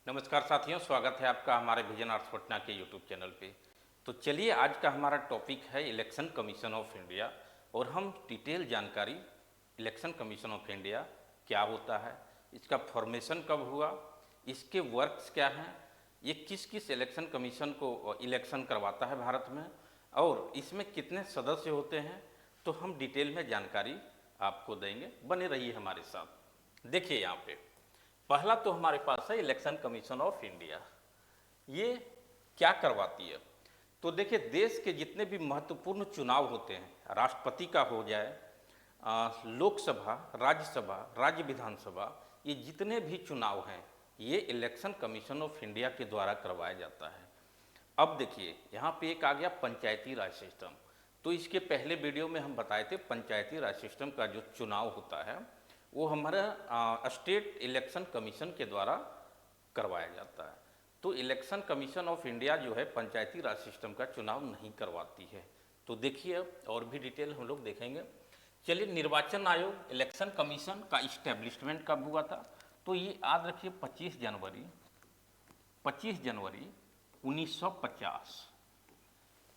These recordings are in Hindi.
नमस्कार साथियों, स्वागत है आपका हमारे विजन आर्ट्स पटना के यूट्यूब चैनल पे। तो चलिए, आज का हमारा टॉपिक है इलेक्शन कमीशन ऑफ इंडिया और हम डिटेल जानकारी इलेक्शन कमीशन ऑफ इंडिया क्या होता है, इसका फॉर्मेशन कब हुआ, इसके वर्क्स क्या हैं, ये किस किस इलेक्शन कमीशन को इलेक्शन करवाता है भारत में और इसमें कितने सदस्य होते हैं, तो हम डिटेल में जानकारी आपको देंगे। बने रहिए हमारे साथ। देखिए, यहाँ पे पहला तो हमारे पास है इलेक्शन कमीशन ऑफ इंडिया। ये क्या करवाती है? तो देखिए, देश के जितने भी महत्वपूर्ण चुनाव होते हैं, राष्ट्रपति का हो जाए, लोकसभा, राज्यसभा, राज्य विधानसभा, ये जितने भी चुनाव हैं ये इलेक्शन कमीशन ऑफ इंडिया के द्वारा करवाया जाता है। अब देखिए, यहाँ पे एक आ गया पंचायती राज सिस्टम। तो इसके पहले वीडियो में हम बताए थे पंचायती राज सिस्टम का जो चुनाव होता है वो हमारा स्टेट इलेक्शन कमीशन के द्वारा करवाया जाता है। तो इलेक्शन कमीशन ऑफ इंडिया जो है पंचायती राज सिस्टम का चुनाव नहीं करवाती है। तो देखिए, और भी डिटेल हम लोग देखेंगे। चलिए, निर्वाचन आयोग इलेक्शन कमीशन का इस्टेब्लिशमेंट कब हुआ था? तो ये याद रखिए 25 जनवरी 1950।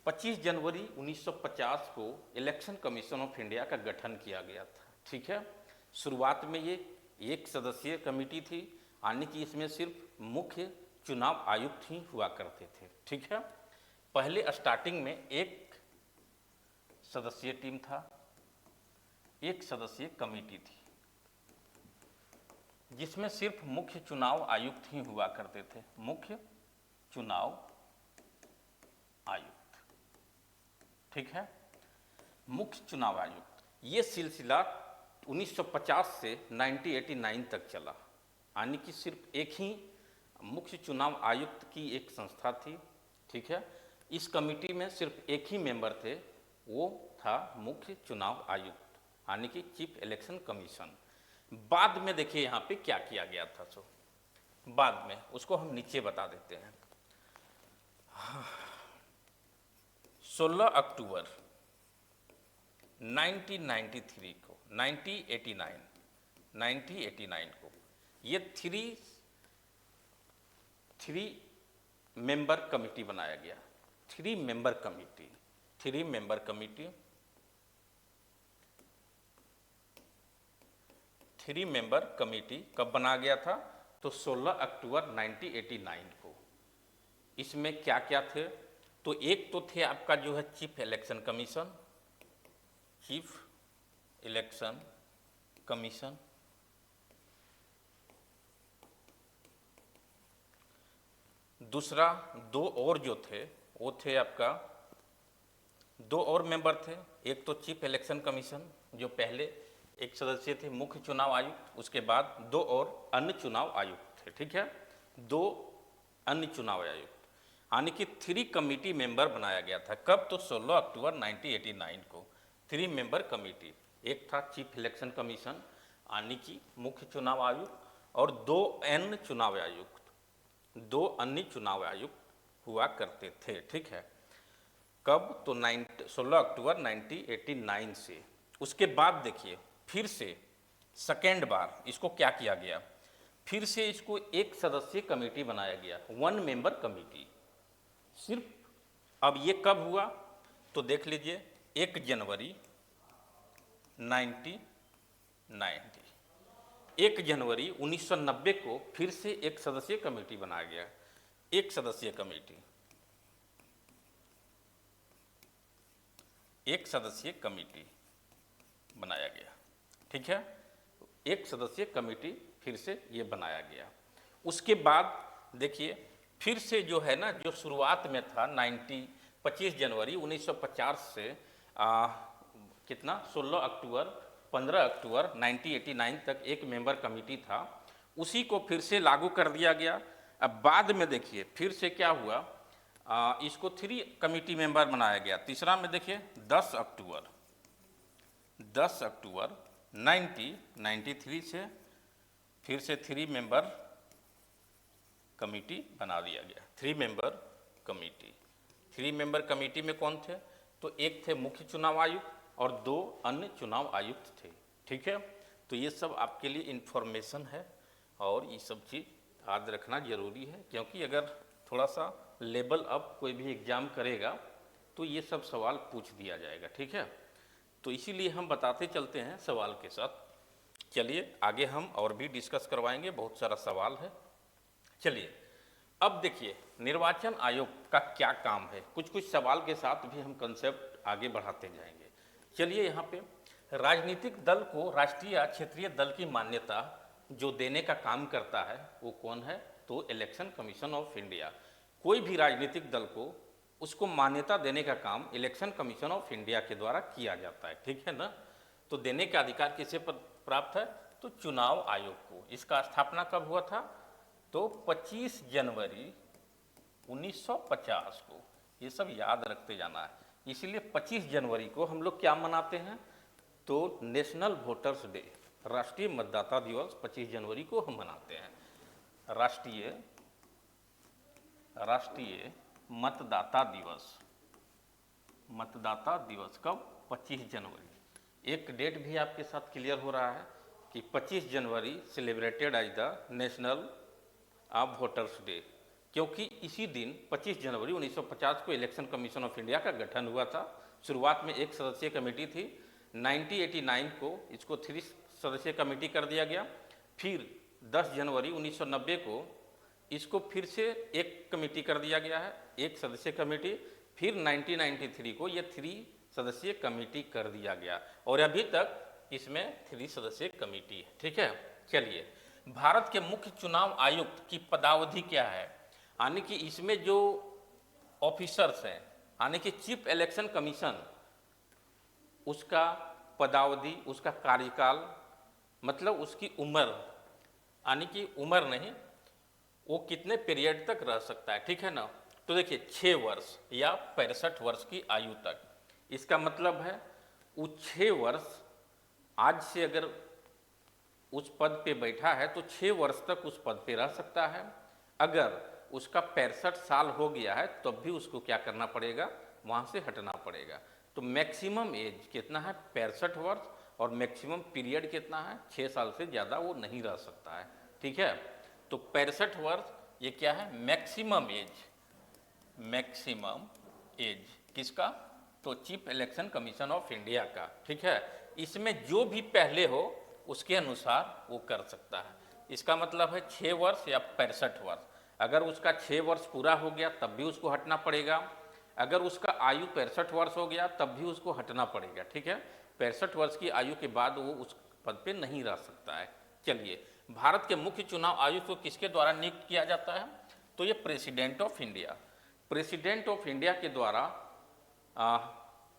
25 जनवरी 1950 को इलेक्शन कमीशन ऑफ इंडिया का गठन किया गया था। ठीक है, शुरुआत में ये एक सदस्यीय कमेटी थी, यानी कि इसमें सिर्फ मुख्य चुनाव आयुक्त ही हुआ करते थे। ठीक है, पहले स्टार्टिंग में एक सदस्यीय टीम था, एक सदस्यीय कमेटी थी जिसमें सिर्फ मुख्य चुनाव आयुक्त ही हुआ करते थे। मुख्य चुनाव आयुक्त, ठीक है, मुख्य चुनाव आयुक्त। ये सिलसिला 1950 से 1989 तक चला, यानी कि सिर्फ एक ही मुख्य चुनाव आयुक्त की एक संस्था थी। ठीक है, इस कमेटी में सिर्फ एक ही मेंबर थे, वो था मुख्य चुनाव आयुक्त, यानी कि चीफ इलेक्शन कमीशन। बाद में देखिए यहाँ पे क्या किया गया था। सो बाद में उसको हम नीचे बता देते हैं। 16 अक्टूबर 1993 को 1989 को ये थ्री मेंबर कमेटी बनाया गया। थ्री मेंबर कमेटी कब बना गया था? तो 16 अक्टूबर 1989 को। इसमें क्या क्या थे? तो एक तो थे आपका जो है चीफ इलेक्शन कमीशन, दूसरा दो और जो थे वो थे आपका, दो और मेंबर थे। एक तो चीफ इलेक्शन कमीशन जो पहले एक सदस्य थे मुख्य चुनाव आयुक्त, उसके बाद दो और अन्य चुनाव आयुक्त थे। ठीक है, दो अन्य चुनाव आयुक्त, यानी कि थ्री कमेटी मेंबर बनाया गया था। कब? तो 16 अक्टूबर 1989 को थ्री मेंबर कमेटी। एक था चीफ इलेक्शन कमीशन यानी कि मुख्य चुनाव आयुक्त, और दो अन्य चुनाव आयुक्त हुआ करते थे। ठीक है, कब? तो 16 अक्टूबर 1989 से। उसके बाद देखिए, फिर से सेकेंड बार इसको क्या किया गया, फिर से इसको एक सदस्यीय कमेटी बनाया गया, वन मेंबर कमेटी सिर्फ। अब ये कब हुआ? तो देख लीजिए, 1 जनवरी 1990, 1 जनवरी 1990 को फिर से एक सदस्यीय कमेटी बनाया गया। एक सदस्यीय कमेटी बनाया गया। ठीक है, एक सदस्यीय कमेटी फिर से ये बनाया गया। उसके बाद देखिए, फिर से जो है ना, जो शुरुआत में था 25 जनवरी 1950 से कितना 16 अक्टूबर 15 अक्टूबर 1989 तक एक मेंबर कमेटी था, उसी को फिर से लागू कर दिया गया। अब बाद में देखिए फिर से क्या हुआ, इसको थ्री कमेटी मेंबर बनाया गया। तीसरा में देखिए 10 अक्टूबर 1993 से फिर से थ्री मेंबर कमेटी बना दिया गया। थ्री मेंबर कमेटी में कौन थे? तो एक थे मुख्य चुनाव आयुक्त और दो अन्य चुनाव आयुक्त थे। ठीक है, तो ये सब आपके लिए इन्फॉर्मेशन है और ये सब चीज़ याद रखना जरूरी है, क्योंकि अगर थोड़ा सा लेवल अप कोई भी एग्जाम करेगा तो ये सब सवाल पूछ दिया जाएगा, ठीक है। तो इसीलिए हम बताते चलते हैं सवाल के साथ। चलिए आगे हम और भी डिस्कस करवाएंगे, बहुत सारा सवाल है। चलिए अब देखिए निर्वाचन आयोग का क्या काम है, कुछ कुछ सवाल के साथ भी हम कंसेप्ट आगे बढ़ाते जाएंगे। चलिए यहाँ पे राजनीतिक दल को राष्ट्रीय या क्षेत्रीय दल की मान्यता जो देने का काम करता है वो कौन है, तो इलेक्शन कमीशन ऑफ इंडिया। कोई भी राजनीतिक दल को उसको मान्यता देने का काम इलेक्शन कमीशन ऑफ इंडिया के द्वारा किया जाता है, ठीक है ना। तो देने का अधिकार किसे प्राप्त है, तो चुनाव आयोग को। इसका स्थापना कब हुआ था, तो 25 जनवरी 1950 को। ये सब याद रखते जाना है। इसीलिए 25 जनवरी को हम लोग क्या मनाते हैं, तो नेशनल वोटर्स डे, राष्ट्रीय मतदाता दिवस 25 जनवरी को हम मनाते हैं। राष्ट्रीय मतदाता दिवस कब, 25 जनवरी। एक डेट भी आपके साथ क्लियर हो रहा है कि 25 January celebrated as the national voters day, क्योंकि इसी दिन 25 जनवरी 1950 को इलेक्शन कमीशन ऑफ इंडिया का गठन हुआ था। शुरुआत में एक सदस्यीय कमेटी थी, 1989 को इसको 3 सदस्यीय कमेटी कर दिया गया। फिर 10 जनवरी 1990 को इसको फिर से एक कमेटी कर दिया गया है, एक सदस्यीय कमेटी। फिर 1993 को ये 3 सदस्यीय कमेटी कर दिया गया और अभी तक इसमें 3 सदस्यीय कमेटी है, ठीक है। चलिए भारत के मुख्य चुनाव आयुक्त की पदावधि क्या है, यानी कि इसमें जो ऑफिसर्स हैं, यानी कि चीफ इलेक्शन कमीशन, उसका पदावधि, उसका कार्यकाल, मतलब उसकी उम्र, यानी कि उम्र नहीं, वो कितने पीरियड तक रह सकता है, ठीक है ना। तो देखिए 6 वर्ष या 65 वर्ष की आयु तक। इसका मतलब है वो 6 वर्ष आज से अगर उस पद पे बैठा है तो 6 वर्ष तक उस पद पे रह सकता है। अगर उसका 65 साल हो गया है तब भी उसको क्या करना पड़ेगा, वहाँ से हटना पड़ेगा। तो मैक्सिमम एज कितना है, 65 वर्ष, और मैक्सिमम पीरियड कितना है, 6 साल से ज़्यादा वो नहीं रह सकता है, ठीक है। तो 65 वर्ष ये क्या है, मैक्सिमम एज किसका, तो chief election commission of India का, ठीक है। इसमें जो भी पहले हो उसके अनुसार वो कर सकता है। इसका मतलब है 6 वर्ष या 65 वर्ष। अगर उसका 6 वर्ष पूरा हो गया तब भी उसको हटना पड़ेगा। अगर उसका आयु 65 वर्ष हो गया तब भी उसको हटना पड़ेगा, ठीक है। 65 वर्ष की आयु के बाद वो उस पद पे नहीं रह सकता है। चलिए भारत के मुख्य चुनाव आयुक्त को किसके द्वारा नियुक्त किया जाता है, तो ये प्रेसिडेंट ऑफ इंडिया के द्वारा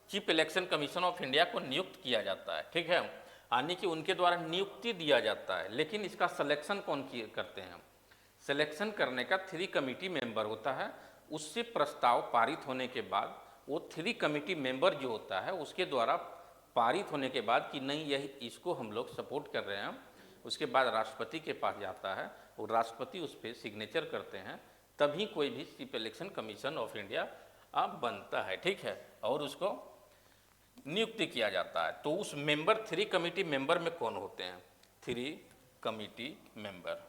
chief election commission of India को नियुक्त किया जाता है, ठीक है। यानी कि उनके द्वारा नियुक्ति दिया जाता है, लेकिन इसका सिलेक्शन कौन करते हैं, सिलेक्शन करने का 3 कमेटी मेंबर होता है। उससे प्रस्ताव पारित होने के बाद वो 3 कमेटी मेंबर जो होता है उसके द्वारा पारित होने के बाद कि नहीं यही इसको हम लोग सपोर्ट कर रहे हैं, उसके बाद राष्ट्रपति के पास जाता है और राष्ट्रपति उस पर सिग्नेचर करते हैं, तभी कोई भी chief election commission of India बनता है, ठीक है, और उसको नियुक्ति किया जाता है। तो उस मेंबर 3 कमेटी मेंबर में कौन होते हैं, 3 कमेटी मेंबर,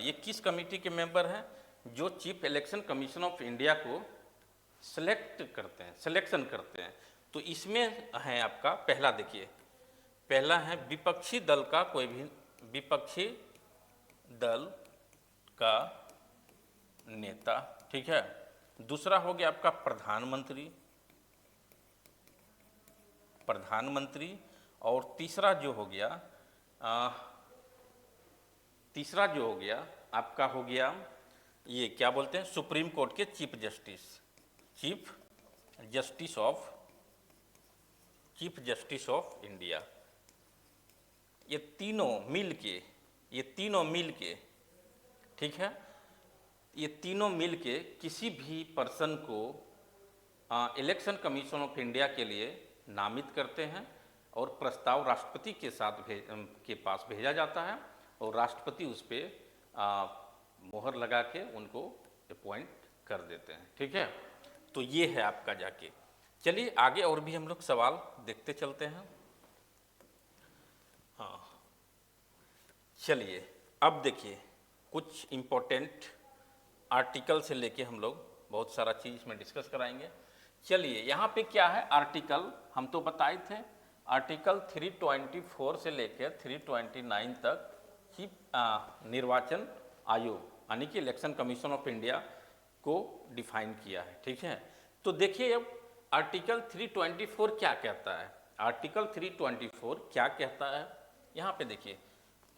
ये किस कमेटी के मेंबर हैं, जो chief election commission of India को सिलेक्शन करते हैं। तो इसमें है आपका पहला, देखिए पहला है विपक्षी दल का, कोई भी विपक्षी दल का नेता, ठीक है। दूसरा हो गया आपका प्रधानमंत्री, और तीसरा जो हो गया आपका हो गया ये क्या बोलते हैं, सुप्रीम कोर्ट के चीफ जस्टिस ऑफ इंडिया। ये तीनों मिल के ठीक है, ये तीनों मिल के किसी भी पर्सन को इलेक्शन कमीशन ऑफ इंडिया के लिए नामित करते हैं और प्रस्ताव राष्ट्रपति के पास भेजा जाता है और राष्ट्रपति उस पर मोहर लगा के उनको अपॉइंट कर देते हैं, ठीक है। तो ये है आपका जाके। चलिए आगे और भी हम लोग सवाल देखते चलते हैं। हाँ, चलिए अब देखिए कुछ इम्पोर्टेंट आर्टिकल से लेके हम लोग बहुत सारा चीज़ इसमें डिस्कस कराएंगे। चलिए यहाँ पे क्या है आर्टिकल, हम तो बताए थे आर्टिकल 324 से लेकर 329 तक कि निर्वाचन आयोग यानी कि इलेक्शन कमीशन ऑफ इंडिया को डिफाइन किया है, ठीक है। तो देखिए अब आर्टिकल 324 क्या कहता है। आर्टिकल 324 क्या कहता है, यहाँ पे देखिए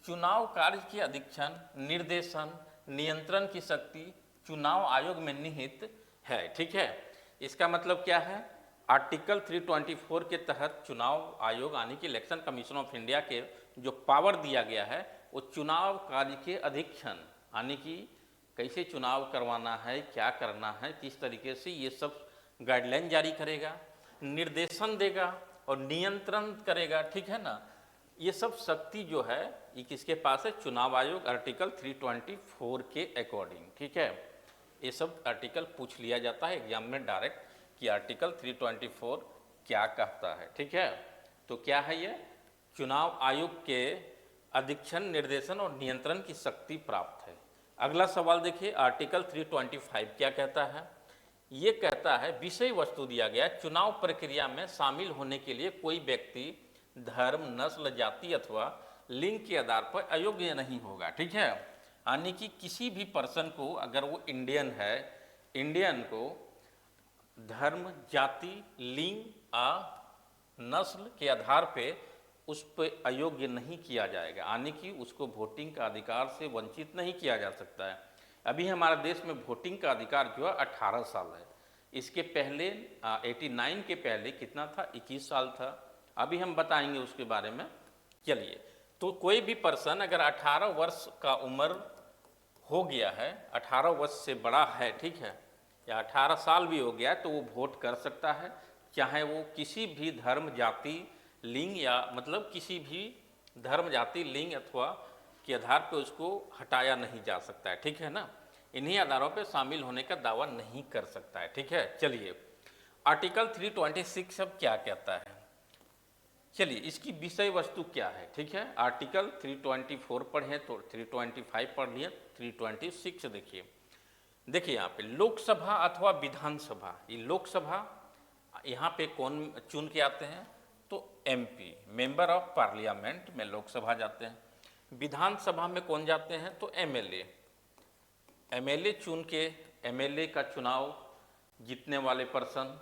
चुनाव कार्य के अधीक्षण, निर्देशन, नियंत्रण की शक्ति चुनाव आयोग में निहित है, ठीक है। इसका मतलब क्या है, आर्टिकल 324 के तहत चुनाव आयोग यानी कि इलेक्शन कमीशन ऑफ इंडिया के जो पावर दिया गया है वो चुनाव कार्य के अधीक्षण यानी कि कैसे चुनाव करवाना है, क्या करना है, किस तरीके से, ये सब गाइडलाइन जारी करेगा, निर्देशन देगा और नियंत्रण करेगा, ठीक है ना। ये सब शक्ति जो है ये किसके पास है, चुनाव आयोग, आर्टिकल 324 के अकॉर्डिंग, ठीक है। ये सब आर्टिकल पूछ लिया जाता है एग्जाम में डायरेक्ट कि आर्टिकल 324 क्या कहता है, ठीक है। तो क्या है ये, चुनाव आयोग के अधीक्षण, निर्देशन और नियंत्रण की शक्ति प्राप्त है। अगला सवाल देखिए आर्टिकल 325 क्या कहता है। ये कहता है विषय वस्तु दिया गया, चुनाव प्रक्रिया में शामिल होने के लिए कोई व्यक्ति धर्म, नस्ल, जाति अथवा लिंग के आधार पर अयोग्य नहीं होगा, ठीक है। यानी कि किसी भी पर्सन को, अगर वो इंडियन है, इंडियन को धर्म, जाति, लिंग नस्ल के आधार पे उस पर अयोग्य नहीं किया जाएगा, यानी कि उसको वोटिंग का अधिकार से वंचित नहीं किया जा सकता है। अभी हमारे देश में वोटिंग का अधिकार जो है 18 साल है। इसके पहले 89 के पहले कितना था, 21 साल था। अभी हम बताएंगे उसके बारे में। चलिए, तो कोई भी पर्सन अगर 18 वर्ष का उम्र हो गया है, 18 वर्ष से बड़ा है, ठीक है, या 18 साल भी हो गया है, तो वो वोट कर सकता है, चाहे वो किसी भी धर्म, जाति, लिंग या मतलब किसी भी धर्म, जाति, लिंग अथवा के आधार पर उसको हटाया नहीं जा सकता है, ठीक है ना। इन्हीं आधारों पर शामिल होने का दावा नहीं कर सकता है, ठीक है। चलिए आर्टिकल 326 अब क्या कहता है, चलिए इसकी विषय वस्तु क्या है, ठीक है। आर्टिकल 324 पढ़े तो 325 पढ़ लिए, 326 देखिए। देखिए यहाँ पे लोकसभा अथवा विधानसभा, ये लोकसभा यहाँ पे कौन चुन के आते हैं, तो एमपी, मेंबर ऑफ पार्लियामेंट में लोकसभा जाते हैं। विधानसभा में कौन जाते हैं, तो एमएलए, एमएलए चुन के, एमएलए का चुनाव जीतने वाले पर्सन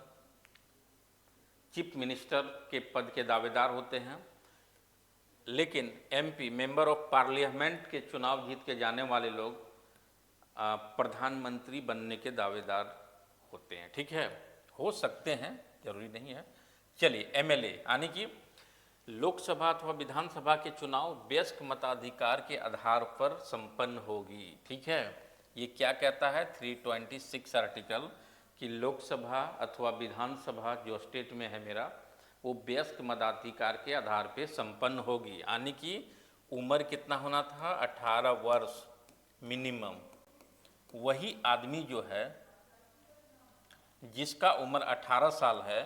चीफ मिनिस्टर के पद के दावेदार होते हैं। लेकिन एमपी, मेंबर ऑफ पार्लियामेंट के चुनाव जीत के जाने वाले लोग प्रधानमंत्री बनने के दावेदार होते हैं, ठीक है। हो सकते हैं, जरूरी नहीं है। चलिए एमएलए यानी कि लोकसभा अथवा विधानसभा के चुनाव वयस्क मताधिकार के आधार पर संपन्न होगी, ठीक है। ये क्या कहता है 326 आर्टिकल, कि लोकसभा अथवा विधानसभा जो स्टेट में है मेरा, वो वयस्क मताधिकार के आधार पे संपन्न होगी। यानी कि उम्र कितना होना था, 18 वर्ष मिनिमम। वही आदमी जो है जिसका उम्र 18 साल है,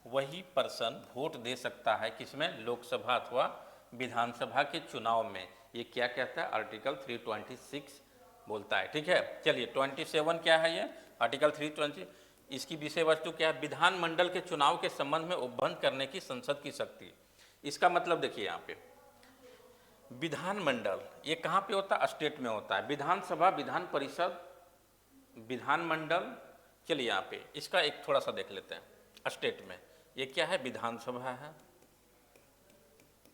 वही पर्सन वोट दे सकता है किसमें, लोकसभा अथवा विधानसभा के चुनाव में। ये क्या कहता है, आर्टिकल 326 बोलता है, ठीक है। चलिए 27 क्या है, ये आर्टिकल 320, इसकी विषय वस्तु क्या है, विधानमंडल के चुनाव के संबंध में उपबंध करने की संसद की शक्ति। इसका मतलब देखिए यहाँ पे विधानमंडल ये कहाँ पे होता है, स्टेट में होता है। विधानसभा, विधान परिषद, विधानमंडल। चलिए यहाँ पे इसका एक थोड़ा सा देख लेते हैं। स्टेट में ये क्या है, विधानसभा है,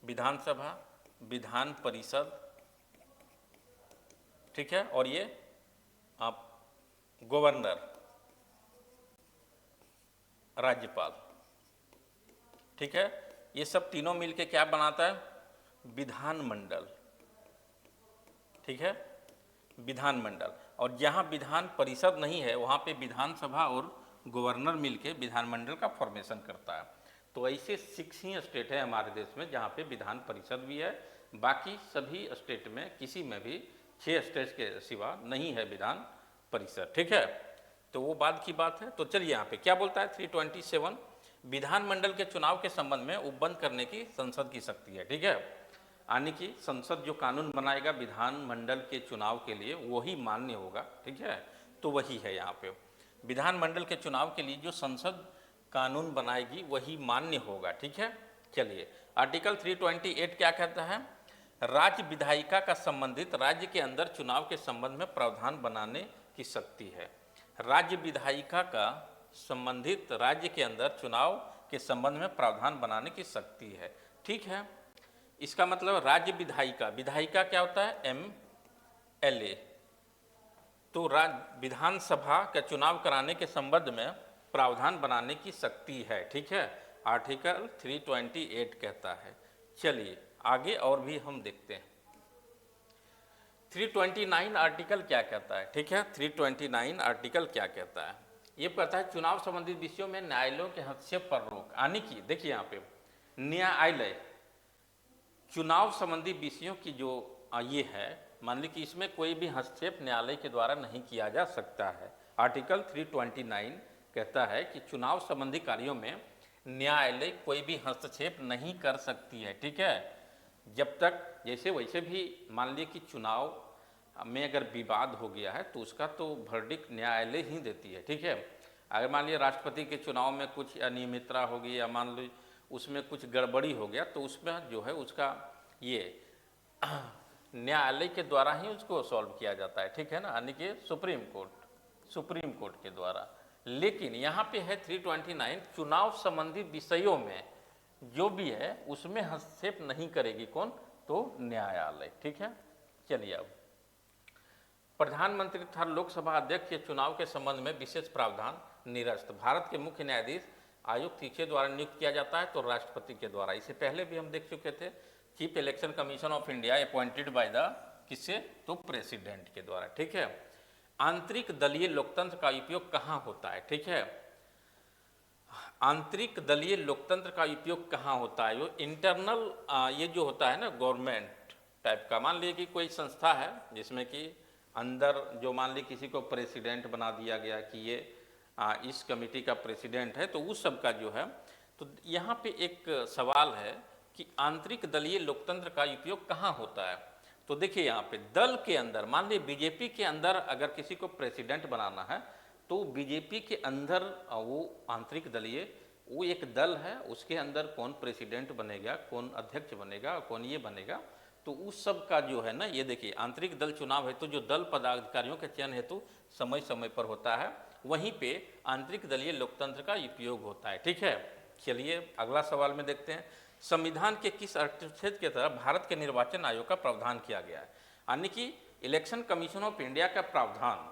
विधानसभा, विधान परिषद, ठीक है, और ये आप गवर्नर, राज्यपाल, ठीक है। ये सब तीनों मिलके क्या बनाता है, विधानमंडल, ठीक है, विधानमंडल। और जहाँ विधान परिषद नहीं है वहाँ पे विधानसभा और गवर्नर मिलके विधानमंडल का फॉर्मेशन करता है। तो ऐसे 6 ही स्टेट है हमारे देश में जहाँ पे विधान परिषद भी है, बाकी सभी स्टेट में किसी में भी 6 स्टेट के सिवा नहीं है विधान परिषद, ठीक है। तो वो बाद की बात है। तो चलिए यहाँ पे क्या बोलता है 327, विधानमंडल के चुनाव के संबंध में उपबंध करने की संसद की शक्ति है, ठीक है। यानी कि संसद जो कानून बनाएगा विधानमंडल के चुनाव के लिए वही मान्य होगा, ठीक है। तो वही है यहाँ पे, विधानमंडल के चुनाव के लिए जो संसद कानून बनाएगी वही मान्य होगा, ठीक है। चलिए, आर्टिकल 328 क्या कहता है? राज्य विधायिका का संबंधित राज्य के अंदर चुनाव के संबंध में प्रावधान बनाने की शक्ति है। राज्य विधायिका का संबंधित राज्य के अंदर चुनाव के संबंध में प्रावधान बनाने की शक्ति है, ठीक है। इसका मतलब राज्य विधायिका, विधायिका क्या होता है? MLA। तो विधानसभा का चुनाव कराने के संबंध में प्रावधान बनाने की शक्ति है, ठीक है, आर्टिकल 328 कहता है। चलिए आगे और भी हम देखते हैं। 329 आर्टिकल क्या कहता है, ठीक है। 329 आर्टिकल क्या कहता है? ये कहता है चुनाव संबंधित विषयों में न्यायालयों के हस्तक्षेप पर रोक। यानी कि देखिए यहाँ पे न्यायालय चुनाव संबंधी विषयों की जो ये है, मान ली कि इसमें कोई भी हस्तक्षेप न्यायालय के द्वारा नहीं किया जा सकता है। आर्टिकल 329 कहता है कि चुनाव संबंधी कार्यों में न्यायालय कोई भी हस्तक्षेप नहीं कर सकती है, ठीक है। जब तक जैसे वैसे भी मान लीजिए कि चुनाव में अगर विवाद हो गया है तो उसका तो वर्डिक्ट न्यायालय ही देती है, ठीक है। अगर मान लीजिए राष्ट्रपति के चुनाव में कुछ अनियमितता हो गई या मान लीजिए उसमें कुछ गड़बड़ी हो गया तो उसमें जो है उसका ये न्यायालय के द्वारा ही उसको सॉल्व किया जाता है, ठीक है ना, यानी कि सुप्रीम कोर्ट के द्वारा। लेकिन यहाँ पे है 329 चुनाव संबंधी विषयों में जो भी है उसमें हस्तक्षेप नहीं करेगी कौन? तो न्यायालय, ठीक है। चलिए अब प्रधानमंत्री तथा लोकसभा अध्यक्ष के चुनाव के संबंध में विशेष प्रावधान निरस्त। भारत के मुख्य न्यायाधीश आयुक्त किसके द्वारा नियुक्त किया जाता है? तो राष्ट्रपति के द्वारा। इससे पहले भी हम देख चुके थे, chief election commission of India appointed by the किससे? तो प्रेसिडेंट के द्वारा, ठीक है। आंतरिक दलीय लोकतंत्र का उपयोग कहाँ होता है, ठीक है। आंतरिक दलीय लोकतंत्र का उपयोग कहाँ होता है? वो इंटरनल ये जो होता है ना गवर्नमेंट टाइप का, मान लीजिए कि कोई संस्था है जिसमें कि अंदर जो मान ली किसी को प्रेसिडेंट बना दिया गया कि ये इस कमेटी का प्रेसिडेंट है, तो उस सब का जो है, तो यहाँ पे एक सवाल है कि आंतरिक दलीय लोकतंत्र का उपयोग कहाँ होता है? तो देखिए यहाँ पे दल के अंदर, मान लीजिए बीजेपी के अंदर अगर किसी को प्रेसिडेंट बनाना है तो बीजेपी के अंदर वो आंतरिक दलीय वो एक दल है, उसके अंदर कौन प्रेसिडेंट बनेगा, कौन अध्यक्ष बनेगा, कौन ये बनेगा, तो उस सब का जो है ना, ये देखिए आंतरिक दल चुनाव हेतु जो दल पदाधिकारियों के चयन हेतु समय समय पर होता है, वहीं पे आंतरिक दलीय लोकतंत्र का उपयोग होता है, ठीक है। चलिए अगला सवाल में देखते हैं, संविधान के किस अनुच्छेद के तहत भारत के निर्वाचन आयोग का प्रावधान किया गया है? यानी कि इलेक्शन कमीशन ऑफ इंडिया का प्रावधान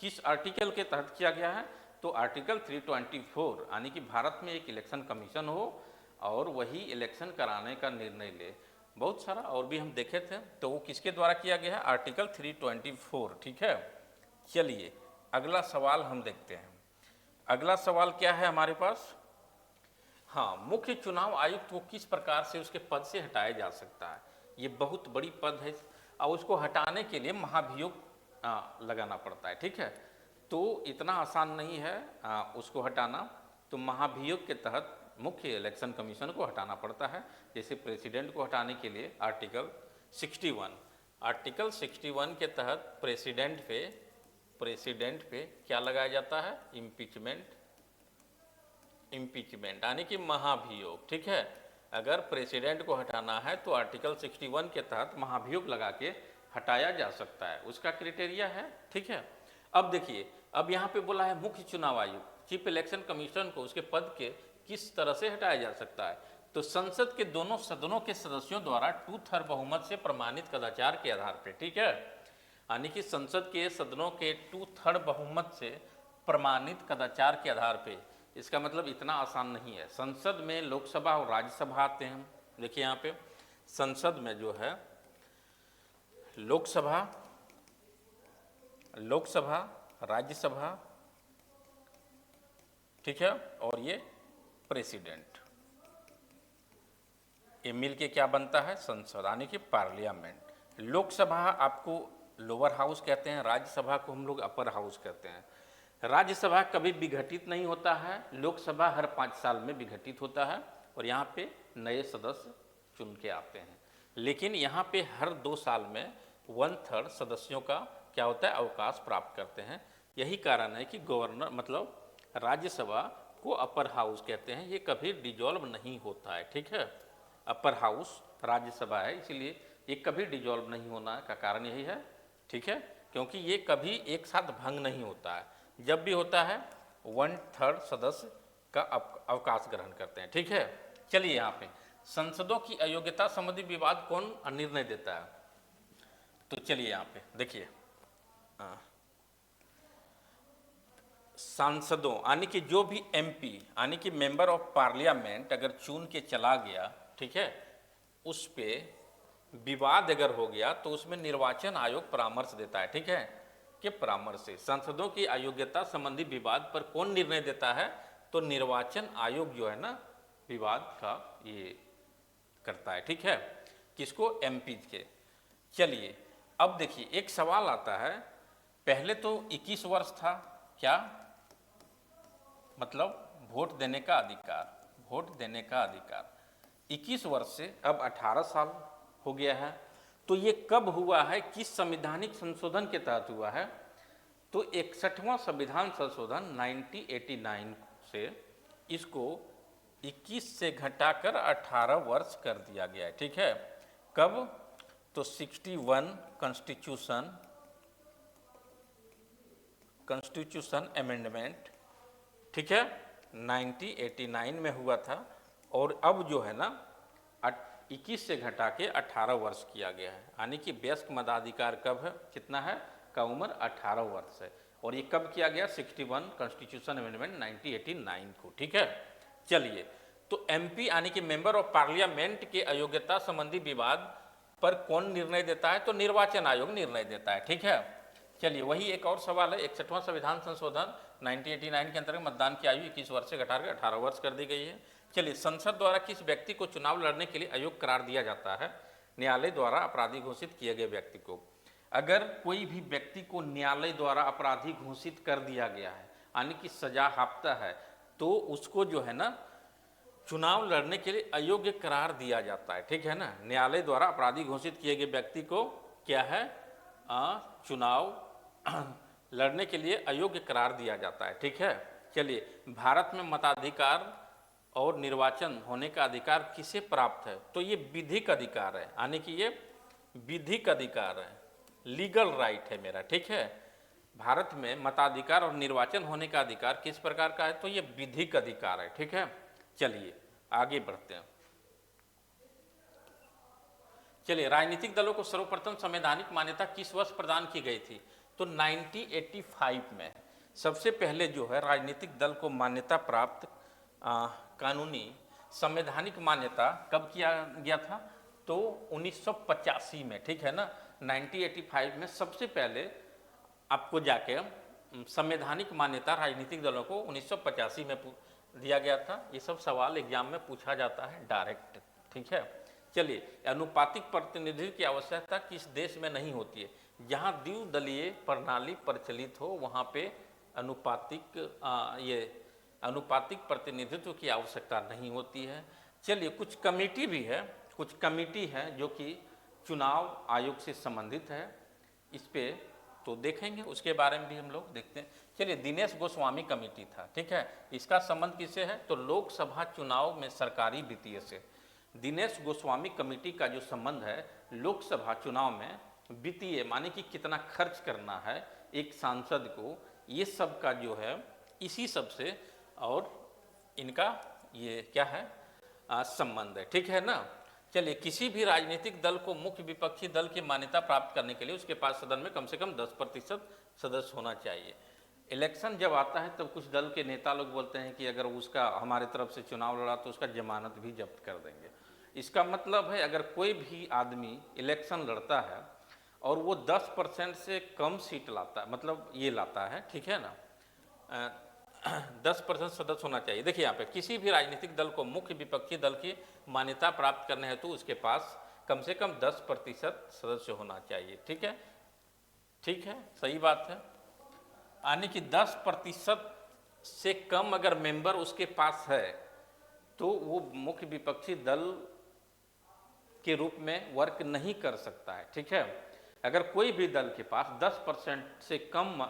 किस आर्टिकल के तहत किया गया है? तो आर्टिकल 324, यानी कि भारत में एक इलेक्शन कमीशन हो और वही इलेक्शन कराने का निर्णय ले। बहुत सारा और भी हम देखे थे, तो वो किसके द्वारा किया गया है? आर्टिकल 324, ठीक है। चलिए अगला सवाल हम देखते हैं। अगला सवाल क्या है हमारे पास? हाँ, मुख्य चुनाव आयुक्त को किस प्रकार से उसके पद से हटाया जा सकता है? ये बहुत बड़ी पद है और उसको हटाने के लिए महाभियोग लगाना पड़ता है, ठीक है। तो इतना आसान नहीं है उसको हटाना, तो महाभियोग के तहत मुख्य इलेक्शन कमीशन को हटाना पड़ता है। जैसे प्रेसिडेंट को हटाने के लिए आर्टिकल 61 के तहत प्रेसिडेंट पे क्या लगाया जाता है? इम्पीचमेंट, यानी कि महाभियोग, ठीक है। अगर प्रेसिडेंट को हटाना है तो आर्टिकल 61 के तहत महाभियोग लगा के हटाया जा सकता है, उसका क्राइटेरिया है, ठीक है। अब देखिए, अब यहाँ पे बोला है मुख्य चुनाव आयुक्त चीफ इलेक्शन कमीशन को उसके पद के किस तरह से हटाया जा सकता है? तो संसद के दोनों सदनों के सदस्यों द्वारा 2/3 बहुमत से प्रमाणित कदाचार के आधार पर, ठीक है। यानी कि संसद के सदनों के 2/3 बहुमत से प्रमाणित कदाचार के आधार पर। इसका मतलब इतना आसान नहीं है। संसद में लोकसभा और राज्यसभा आते हैं। देखिए यहाँ पे संसद में जो है लोकसभा, राज्यसभा, ठीक है, और ये प्रेसिडेंट, ये मिल के क्या बनता है? संसद, यानी कि पार्लियामेंट। लोकसभा आपको लोअर हाउस कहते हैं, राज्यसभा को हम लोग अपर हाउस कहते हैं। राज्यसभा कभी विघटित नहीं होता है, लोकसभा हर 5 साल में विघटित होता है और यहाँ पे नए सदस्य चुन के आते हैं। लेकिन यहाँ पे हर 2 साल में 1/3 सदस्यों का क्या होता है, अवकाश प्राप्त करते हैं। यही कारण है कि गवर्नर मतलब राज्यसभा को अपर हाउस कहते हैं, ये कभी डिजॉल्व नहीं होता है, ठीक है। अपर हाउस राज्यसभा है, इसलिए ये कभी डिजॉल्व नहीं होना का कारण यही है, ठीक है, क्योंकि ये कभी एक साथ भंग नहीं होता है। जब भी होता है 1/3 सदस्य का अवकाश ग्रहण करते हैं, ठीक है। चलिए यहाँ पे संसदों की अयोग्यता संबंधी विवाद कौन निर्णय देता है, तो चलिए यहाँ पे देखिए, सांसदों यानी कि जो भी एमपी यानी कि मेंबर ऑफ पार्लियामेंट अगर चुन के चला गया, ठीक है, उस पे विवाद अगर हो गया तो उसमें निर्वाचन आयोग परामर्श देता है, ठीक है, कि परामर्श से सांसदों की अयोग्यता संबंधी विवाद पर कौन निर्णय देता है, तो निर्वाचन आयोग जो है ना विवाद का ये करता है, ठीक है, किसको, एमपी के। चलिए अब देखिए एक सवाल आता है, पहले तो 21 वर्ष था, क्या मतलब वोट देने का अधिकार, वोट देने का अधिकार 21 वर्ष से अब 18 साल हो गया है। तो ये कब हुआ है, किस संवैधानिक संशोधन के तहत हुआ है, तो 61वां संविधान संशोधन 1989 से इसको 21 से घटाकर 18 वर्ष कर दिया गया है, ठीक है। कब, तो 61 कॉन्स्टिट्यूशन अमेंडमेंट, ठीक है, 1989 में हुआ था, और अब जो है ना 21 से घटा के 18 वर्ष किया गया है, यानी कि वयस्क मताधिकार कब है, कितना है का उम्र 18 वर्ष है, और ये कब किया गया, 61 कॉन्स्टिट्यूशन अमेंडमेंट 1989 को, ठीक है। चलिए तो एमपी यानी कि मेंबर ऑफ पार्लियामेंट के अयोग्यता संबंधी विवाद पर कौन निर्णय देता है, तो निर्वाचन आयोग निर्णय देता है, ठीक है। चलिए वही एक और सवाल है, 61वां संविधान संशोधन 1989 के अंतर्गत मतदान की आयु 21 वर्ष से घटाकर 18 वर्ष कर दी गई है। चलिए संसद द्वारा किस व्यक्ति को चुनाव लड़ने के लिए अयोग्य करार दिया जाता है, न्यायालय द्वारा अपराधी घोषित किए गए व्यक्ति को। अगर कोई भी व्यक्ति को न्यायालय द्वारा अपराधी घोषित कर दिया गया है यानी कि सजा हाफ्ता है, तो उसको जो है ना चुनाव लड़ने के लिए अयोग्य करार दिया जाता है, ठीक है ना। न्यायालय द्वारा अपराधी घोषित किए गए व्यक्ति को क्या है, चुनाव लड़ने के लिए अयोग्य करार दिया जाता है, ठीक है। चलिए भारत में मताधिकार और निर्वाचन होने का अधिकार किसे प्राप्त है, तो ये विधिक अधिकार है, यानी कि ये विधिक अधिकार है, लीगल राइट है मेरा, ठीक है। भारत में मताधिकार और निर्वाचन होने का अधिकार किस प्रकार का है, तो ये विधिक अधिकार है, ठीक है। चलिए आगे बढ़ते हैं। चलिए राजनीतिक दलों को सर्वप्रथम संवैधानिक मान्यता किस वर्ष प्रदान की गई थी, तो 1985 में सबसे पहले जो है राजनीतिक दल को मान्यता प्राप्त कानूनी संवैधानिक मान्यता कब किया गया था, तो 1985 में, ठीक है ना। 1985 में सबसे पहले आपको जाके संवैधानिक मान्यता राजनीतिक दलों को 1985 में दिया गया था। ये सब सवाल एग्जाम में पूछा जाता है डायरेक्ट, ठीक है। चलिए अनुपातिक प्रतिनिधित्व की आवश्यकता किस देश में नहीं होती है, जहाँ द्विदलीय प्रणाली प्रचलित हो वहाँ पे अनुपातिक प्रतिनिधित्व की आवश्यकता नहीं होती है। चलिए कुछ कमेटी भी है, कुछ कमेटी है जो कि चुनाव आयोग से संबंधित है, इस पे तो देखेंगे, उसके बारे में भी हम लोग देखते हैं। चलिए दिनेश गोस्वामी कमेटी था, ठीक है, इसका संबंध किससे है, तो लोकसभा चुनाव में सरकारी वित्तीय से। दिनेश गोस्वामी कमेटी का जो संबंध है लोकसभा चुनाव में वित्तीय माने कि कितना खर्च करना है एक सांसद को, ये सब का जो है इसी सब से और इनका ये क्या है संबंध है, ठीक है ना। चलिए किसी भी राजनीतिक दल को मुख्य विपक्षी दल की मान्यता प्राप्त करने के लिए उसके पास सदन में कम से कम 10% सदस्य होना चाहिए। इलेक्शन जब आता है तब कुछ दल के नेता लोग बोलते हैं कि अगर उसका हमारे तरफ से चुनाव लड़ा तो उसका जमानत भी जब्त कर देंगे। इसका मतलब है अगर कोई भी आदमी इलेक्शन लड़ता है और वो 10% से कम सीट लाता है, मतलब ये लाता है, ठीक है ना, 10% सदस्य होना चाहिए। देखिए यहाँ पे किसी भी राजनीतिक दल को मुख्य विपक्षी दल की मान्यता प्राप्त करने हेतु उसके पास कम से कम 10% सदस्य होना चाहिए, ठीक है, ठीक है, सही बात है। यानी कि 10% से कम अगर मेंबर उसके पास है तो वो मुख्य विपक्षी दल के रूप में वर्क नहीं कर सकता है। ठीक है, अगर कोई भी दल के पास 10% से कम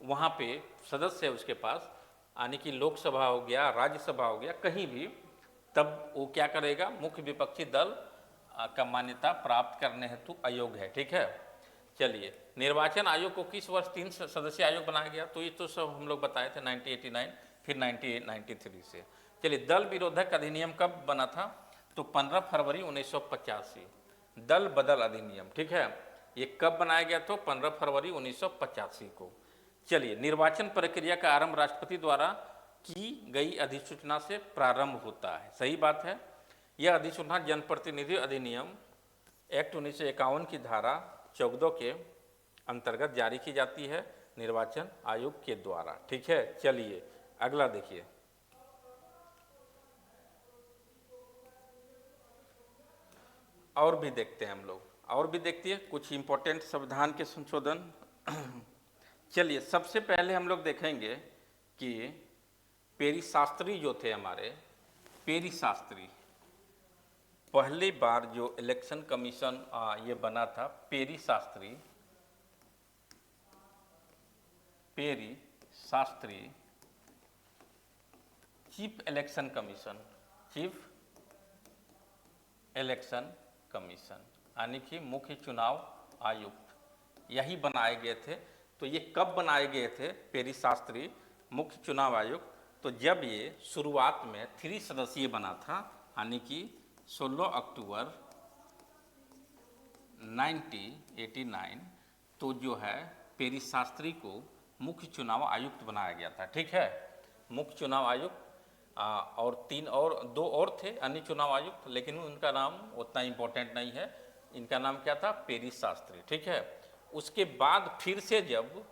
वहाँ पे सदस्य है उसके पास, यानी कि लोकसभा हो गया, राज्यसभा हो गया, कहीं भी, तब वो क्या करेगा, मुख्य विपक्षी दल का मान्यता प्राप्त करने हेतु अयोग्य है। ठीक है, चलिए निर्वाचन आयोग को किस वर्ष 3 सदस्यीय आयोग बनाया गया, तो ये तो सब हम लोग बताए थे 1989, फिर 1993 से। चलिए दल विरोधक अधिनियम कब बना था, तो 15 फरवरी 1985, दल बदल अधिनियम। ठीक है, ये कब बनाया गया, तो 15 फरवरी 1985 को। चलिए निर्वाचन प्रक्रिया का आरंभ राष्ट्रपति द्वारा की गई अधिसूचना से प्रारंभ होता है। सही बात है, यह अधिसूचना जनप्रतिनिधि अधिनियम एक्ट 1951 की धारा 14 के अंतर्गत जारी की जाती है निर्वाचन आयोग के द्वारा। ठीक है, चलिए अगला देखिए, और भी देखते हैं हम लोग, और भी देखते हैं कुछ इंपॉर्टेंट संविधान के संशोधन। चलिए सबसे पहले हम लोग देखेंगे कि पेरी शास्त्री जो थे हमारे, पेरी शास्त्री, पहली बार जो इलेक्शन कमीशन ये बना था, Peri Shastri, Peri Shastri chief election commission, chief election commission यानी कि मुख्य चुनाव आयुक्त, यही बनाए गए थे। तो ये कब बनाए गए थे पेरी शास्त्री मुख्य चुनाव आयुक्त, तो जब ये शुरुआत में 3 सदस्यीय बना था, यानी कि 16 अक्टूबर 1989, तो जो है पेरी शास्त्री को मुख्य चुनाव आयुक्त बनाया गया था। ठीक है, मुख्य चुनाव आयुक्त, और 2 और थे अन्य चुनाव आयुक्त, लेकिन उनका नाम उतना इम्पोर्टेंट नहीं है। इनका नाम क्या था, पेरी शास्त्री। ठीक है, उसके बाद फिर से जब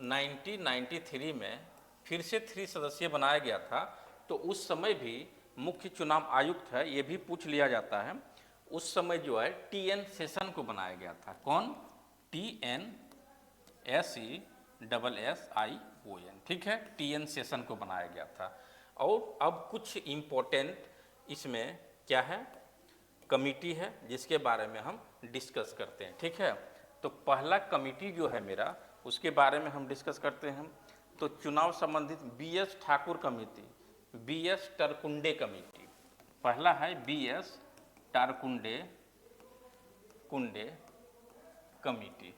1993 में फिर से 3 सदस्यीय बनाया गया था, तो उस समय भी मुख्य चुनाव आयुक्त है, ये भी पूछ लिया जाता है। उस समय जो है TN सेशन को बनाया गया था। कौन, TN SESSION। ठीक है, TN सेशन को बनाया गया था। और अब कुछ इम्पोर्टेंट इसमें क्या है, कमिटी है, जिसके बारे में हम डिस्कस करते हैं। ठीक है, तो पहला कमिटी जो है मेरा, उसके बारे में हम डिस्कस करते हैं। तो चुनाव संबंधित BS Thakur committee, BS Tarkunde committee, पहला है BS टारकुंडे कमेटी।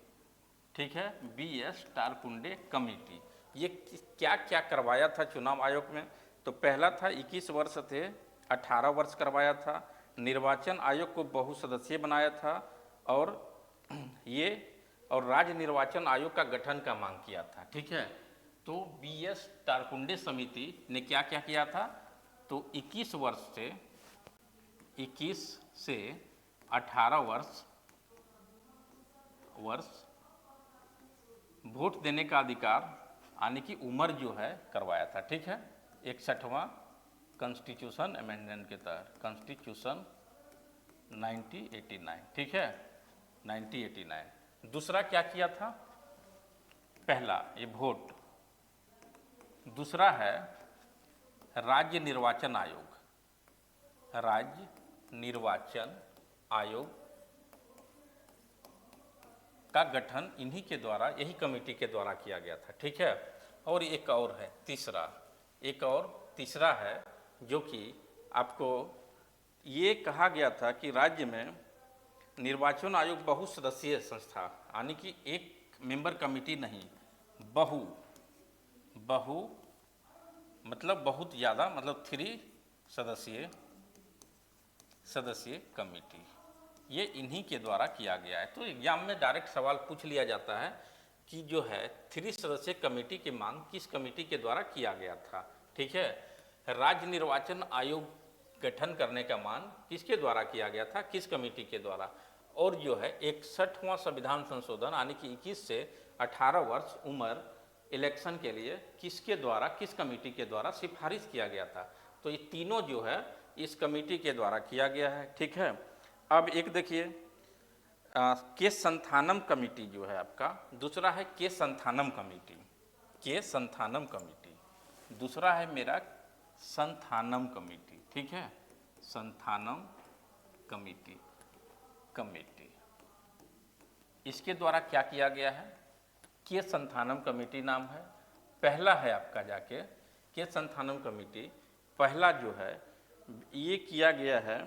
ठीक है, BS टारकुंडे कमेटी, ये क्या क्या करवाया था चुनाव आयोग में, तो पहला था 21 वर्ष थे 18 वर्ष करवाया था, निर्वाचन आयोग को बहुसदस्यीय बनाया था, और राज्य निर्वाचन आयोग का गठन का मांग किया था। ठीक है, तो BS टारकुंडे समिति ने क्या क्या किया था, तो 21 से 18 वर्ष वोट देने का अधिकार यानी कि उम्र जो है करवाया था। ठीक है, 61वां कॉन्स्टिट्यूशन अमेंडमेंट के तहत, कॉन्स्टिट्यूशन 1989। ठीक है, 1989। दूसरा क्या किया था, पहला ये वोट, दूसरा है राज्य निर्वाचन आयोग, राज्य निर्वाचन आयोग का गठन इन्हीं के द्वारा, यही कमेटी के द्वारा किया गया था। ठीक है, और एक और है तीसरा है, जो कि आपको ये कहा गया था कि राज्य में निर्वाचन आयोग बहुसदस्यीय संस्था, यानी कि एक मेंबर कमेटी नहीं, बहु मतलब बहुत ज़्यादा, मतलब 3 सदस्यीय कमेटी, ये इन्हीं के द्वारा किया गया है। तो एग्जाम में डायरेक्ट सवाल पूछ लिया जाता है कि जो है 3 सदस्यीय कमेटी की मांग किस कमेटी के द्वारा किया गया था। ठीक है, राज्य निर्वाचन आयोग गठन करने का मांग किसके द्वारा किया गया था, किस कमेटी के द्वारा, और जो है 61वां संविधान संशोधन यानी कि 21 से 18 वर्ष उम्र इलेक्शन के लिए किसके द्वारा, किस कमेटी के द्वारा सिफारिश किया गया था। तो ये तीनों जो है इस कमेटी के द्वारा किया गया है। ठीक है, अब एक देखिए केस संथानम कमेटी जो है आपका, दूसरा है केस संथानम कमेटी, दूसरा है मेरा संथानम कमेटी। ठीक है, संथानम कमेटी, कमेटी। इसके द्वारा क्या किया गया है, के संथानम कमेटी नाम है। पहला है आपका जाके के संथानम कमेटी। पहला जो है ये किया गया है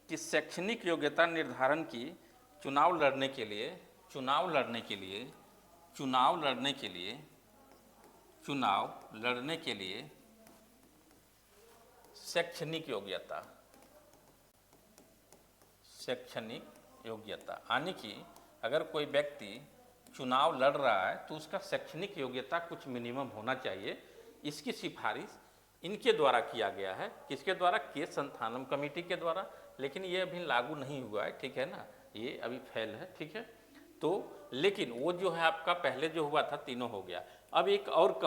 कि शैक्षणिक योग्यता निर्धारण की चुनाव लड़ने के लिए शैक्षणिक योग्यता यानी कि अगर कोई व्यक्ति चुनाव लड़ रहा है तो उसका शैक्षणिक योग्यता कुछ मिनिमम होना चाहिए। इसकी सिफारिश इनके द्वारा किया गया है। किसके द्वारा, के संथानम कमेटी के द्वारा। लेकिन ये अभी लागू नहीं हुआ है, ठीक है ना, ये अभी फेल है, ठीक है। तो लेकिन वो जो है आपका पहले जो हुआ था तीनों हो गया। अब एक और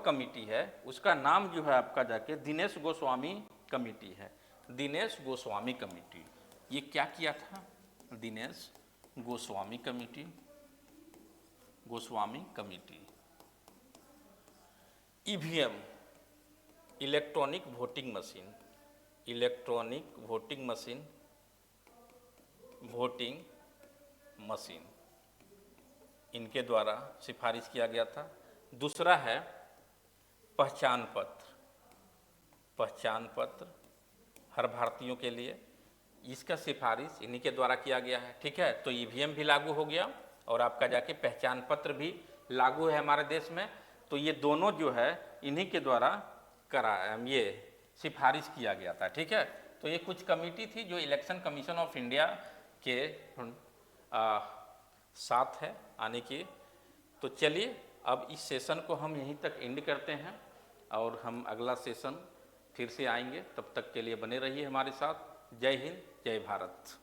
कमेटी है, उसका नाम जो है आपका जाके दिनेश गोस्वामी कमेटी है। दिनेश गोस्वामी कमेटी, ये क्या किया था, Dinesh Goswami committee. EVM, electronic voting machine इनके द्वारा सिफारिश किया गया था। दूसरा है पहचान पत्र हर भारतीयों के लिए, इसका सिफारिश इन्हीं के द्वारा किया गया है, ठीक है। तो ईवीएम भी लागू हो गया और आपका जाके पहचान पत्र भी लागू है हमारे देश में। तो ये दोनों जो है इन्हीं के द्वारा ये सिफारिश किया गया था, ठीक है। तो ये कुछ कमेटी थी जो इलेक्शन कमीशन ऑफ इंडिया के साथ है आने की। तो चलिए अब इस सेशन को हम यहीं तक एंड करते हैं और हम अगला सेशन फिर से आएंगे। तब तक के लिए बने रहिए हमारे साथ। जय हिंद, जय भारत।